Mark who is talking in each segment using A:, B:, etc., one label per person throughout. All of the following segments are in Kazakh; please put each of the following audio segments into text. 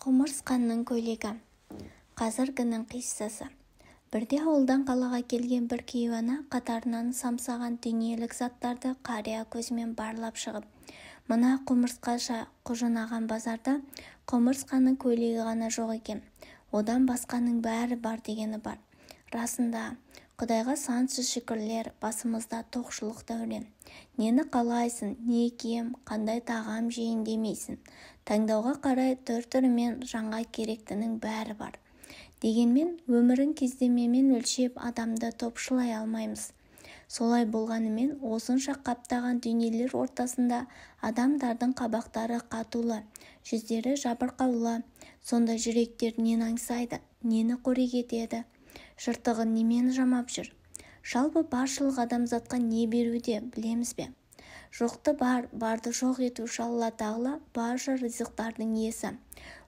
A: Құмырсқаның көйлегі. Қазіргінің қиссасы. Бірде ауылдан қалаға келген бір кейуана қатарынан самсаған дүниелік заттарды қария көзімен барлап шығып, мына құмырсқаша құжынаған базарда құмырсқаның көйлегі ғана жоқ екен. Одан басқаның бәрі бар дегені бар. Расында, Құдайға сансыз шүкірлер, басымызда тоқшылық дәурен. Нені қалайсың, не кием, қандай тағам жейін демейсің. Таңдауға қарай түр-түрімен жанға керектінің бәрі бар. Дегенмен, өмірін кездемемен өлшеп адамды топшылай алмаймыз. Солай болғанымен, осынша қаптаған дүниелер ортасында адамдардың қабақтары қатулы, жүздері жабырқаулы. Сонда жүректер нені аңсайды, нені қорек етеді, жыртығын немен жамап жүр. Жалпы баршылық адамзатқа не беруде, білеміз бе? Жоқты бар, барды жоқ етуші Алла Тағала барша ризықтардың иесі.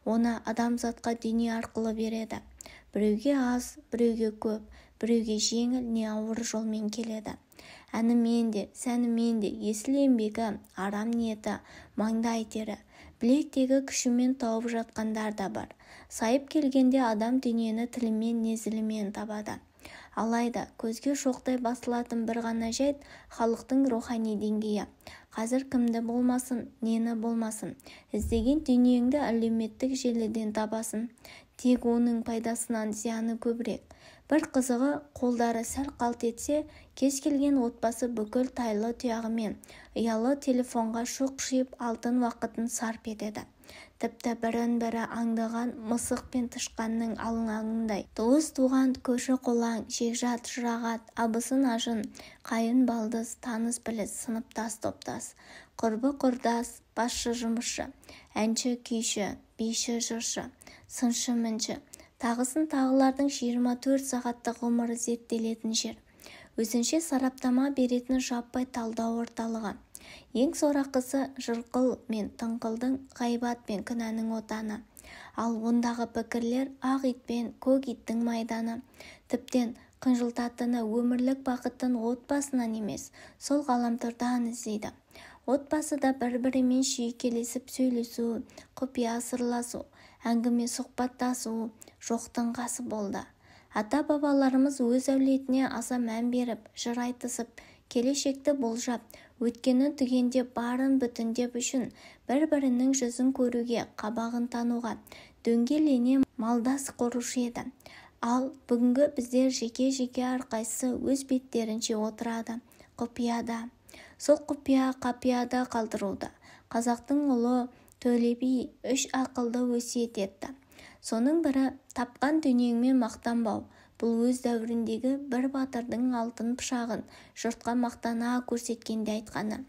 A: Оны адамзатқа дүние арқылы береді. Біреуге аз, біреуге көп, біреуге жеңіл не ауыр жолмен келеді. Әнімен де, сәнімен де, есіл еңбегі, арам ниеті, маңдай тері, білектегі күшімен тауып жатқандар да бар. Сайып келгенде адам дүниені тілімен, незілімен табады. Алайда көзге шоқтай басылатын бір ғана жайт халықтың рухани деңгейі. Қазір кімді болмасын, нені болмасын, іздеген дүниеңді әлеуметтік желіден табасын. Тек оның пайдасынан зияны көбірек. Бір қызығы, қолдары сәл қалт етсе, кез келген отбасы бүкіл тайлы тұяғымен ұялы телефонға шоқшиып алтын уақытын сарп етеді. Тіпті бірін-бірі аңдыған мысық пен тышқанның алаңындай. Туыс-туған, көрші-қолаң, жекжат, жырағат, абысын-ажын, қайын-балдыз, таныс-біліс, сыныптас-топтас, құрбы-құрдас, басшы-жұмысшы, әнші-күйші, биші-жыршы, сыншы-мінші, тағысын тағылардың 24 сағаттық ғұмыры зерттелетін жер. Өзінше сараптама беретін жаппай талдау орталығы. Ең сорақысы жырқыл мен тыңқылдың, ғайбат пен күнәнің отаны. Ал ондағы пікірлер ақ ит пен көк иттің майданы. Тіптен қынжылтатыны өмірлік бақыттың отбасынан емес, сол ғаламтордан іздейді. Отбасыда бір-бірімен шүйкелесіп сөйлесу, құпия сырласу, әңгіме сұхбаттасу жоқтың қасы болды. Ата-бабаларымыз өз әулетіне аса мән беріп, жыр айтысып, келешекті болжап, өткенін түгендеп, барын бүтіндеп үшін бір-бірінің жүзін көруге, қабағын тануға дөңгелене малдас құрушы еді. Ал бүгінгі біздер жеке-жеке әрқайсысы өз беттерінше отырады, құпияда. Сол құпия қапияда қалдыруды қазақтың ұлы Төле би 3 ақылды өсиет етті. Соның бірі тапқан дүниеңмен мақтанбау. Бұл өз дәуіріндегі бір батырдың алтын пышағын жұртқа мақтана көрсеткенде айтқаны.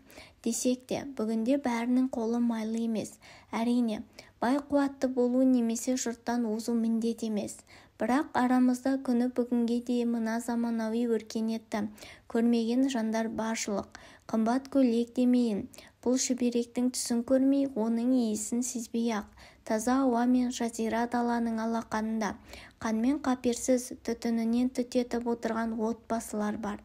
A: Десек те, бүгінде бәрінің қолы майлы емес. Әрине, бай қуатты болу немесе жұрттан озу міндет емес. Бірақ арамызда күні бүгінге де мына заманауи өркениетті көрмеген жандар баршылық. Қымбат көйлек демейін, бұл шүберектің түсін көрмей, оның иісін сезбей-ақ, таза ауа мен жазира даланың алақанында қанмен қаперсіз түтінінен түтетіп отырған отбасылар бар.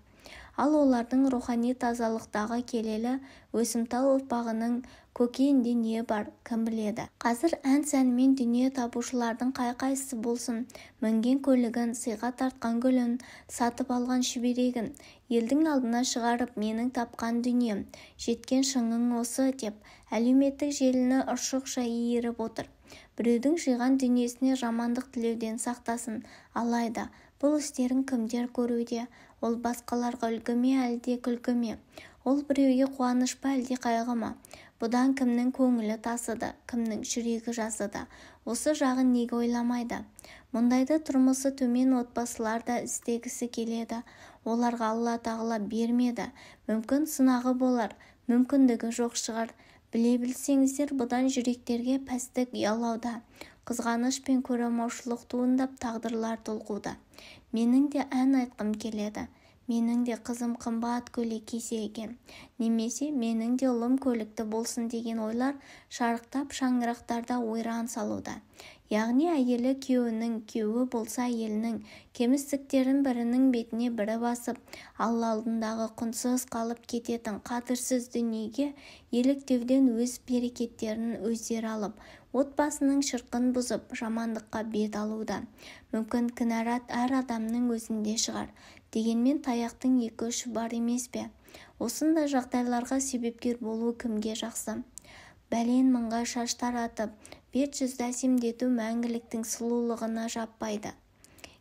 A: Ал олардың рухани тазалықтағы келелі өсімтал ұрпағының көкейінде не бар, кім біледі. Қазір ән-сәнімен дүние табушылардың қай-қайсысы болсын, мінген көлігін, сыйға тартқан гүлін, сатып алған шүберегін елдің алдына шығарып, менің тапқан дүнием, жеткен шыңың осы деп, әлеуметтік желіні ұршықша иіріп отыр. Біреудің жиған дүниесіне жамандық тілеуден сақтасын. Алайда, бұл істерін кімдер көруде? Ол басқаларға үлгі ме, әлде күлкі ме? Ол біреуге қуаныш па, әлде қайғы ма? Бұдан кімнің көңілі тасыды, кімнің жүрегі жазыды? Осы жағын неге ойламайды? Мұндайды тұрмысы төмен отбасылар да істегісі келеді. Оларға Алла Тағала бермеді. Мүмкін сынағы болар, мүмкіндігі жоқ шығар. Біле білсеңіздер, бұдан жүректерге пәстік ұялауда, қызғаныш пен көремаушылық туындап тағдырлар толқуда. Менің де ән айтқым келеді. Менің де қызым қымбат көйлек кисе екен. Немесе менің де ұлым көлікті болсын деген ойлар шарықтап шаңырақтарда ойран салуда. Яғни әйелі күйеуінің, күйеуі болса әйелінің кемістіктерін бірінің бетіне бірі басып, Алла алдындағы құнсыз қалып кететін қадірсіз дүниеге еліктеуден өз берекеттерін өздері алып, отбасының шырқын бұзып жамандыққа бет алуда. Мүмкін кінәрат әр адамның өзінде шығар. Дегенмен таяқтың екі ұшы бар емес пе? Осындай жағдайларға себепкер болу кімге жақсы? Бәлен мыңға шаш таратып, бет-жүзді әсемдету мәңгіліктің сұлулығына жаппайды.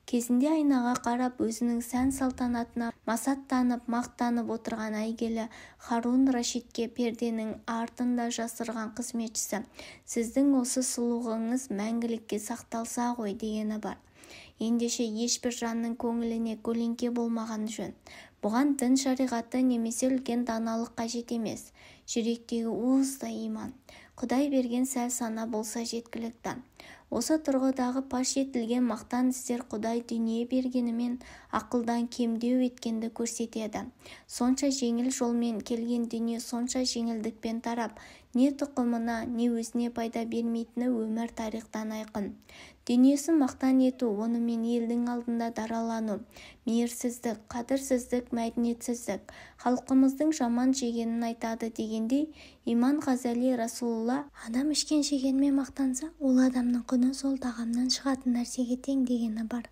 A: Кезінде айнаға қарап өзінің сән-салтанатына масаттанып, мақтанып отырған әйгілі Харун Рашидке перденің артында жасырған қызметшісі, сіздің осы сұлулығыңыз мәңгілікке сақталса ғой дегені бар. Ендеше ешбір жанның көңіліне көлеңке болмаған жөн. Бұған дін шариғаты немесе үлкен даналық қажет емес. Жүректегі уыздай иман, Құдай берген сәл сана болса жеткілікті. Осы тұрғыдағы паш етілген мақтан істер Құдай дүние бергенімен ақылдан кемдеу еткенді көрсетеді. Сонша жеңіл жолмен келген дүние сонша жеңілдікпен тарап, не тұқымына, не өзіне пайда бермейтіні өмір тарихтан айқын. Дүниесін мақтан ету, онымен елдің алдында даралану, мейірсіздік, қадірсіздік, мәдениетсіздік, халқымыздың жаман жегенін айтады дегендей, Иман Ғазали Расулулла адам ішкен жегенмен мақтанса, ол адамның құны сол тағамнан шығатын нәрсеге тең дегені бар.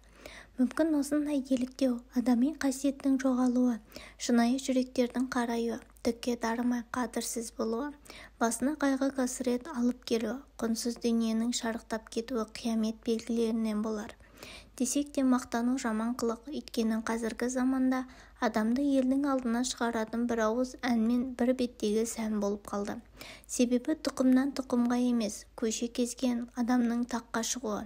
A: Мүмкін осындай еліктеу, адами қасиеттің жоғалуы, шынайы жүректердің қараюы, түкке дарымай қадірсіз болуы, басына қайғы қасірет алып келуі, құнсыз дүниенің шарықтап кетуі қиямет белгілерінен болар. Десек те мақтану жаман қылық, өйткені қазіргі заманда адамды елдің алдына шығаратын бір ауыз әнмен бір беттегі сән болып қалды. Себебі тұқымнан тұқымға емес, көше кезген адамның таққа шығуы,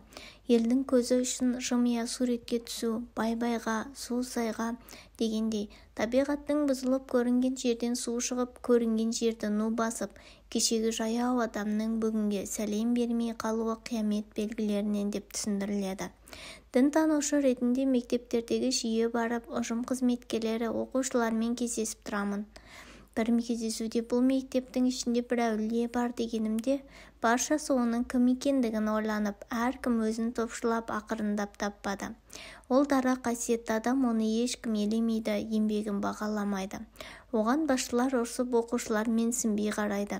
A: елдің көзі үшін жымия суретке түсу, бай-байға, су-сайға дегендей, табиғаттың бұзылып көрінген жерден су шығып, көрінген жерді ну басып, кешегі жаяу адамның бүгінге сәлем бермей қалуы қиямет белгілерінен деп түсіндіріледі. Дінтанушы ретінде мектептердегі жиі барып, ұжым қызметкерлері, оқушылармен кездесіп тұрамын. Бір кездесуде бұл мектептің ішінде бір әулие бар дегенімде, баршасы оның кім екендігін ойланып, әркім өзін топшылап ақырындап таппады. Ол дара қасиетті адам, оны ешкім елемейді, еңбегін бағаламайды. Оған басшылар ұрсып, оқушылар менсінбей қарайды.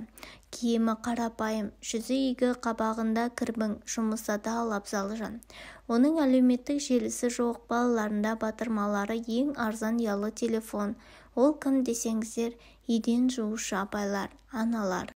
A: Киімі қарапайым, жүзі игі, қабағында кірбің, жұмысы адал абзал жан. Оның әлеуметтік желісі жоқ, балаларында батырмалары ең арзан ұялы телефон. Ол кім десеңіздер, еден жуушы апайлар, аналар.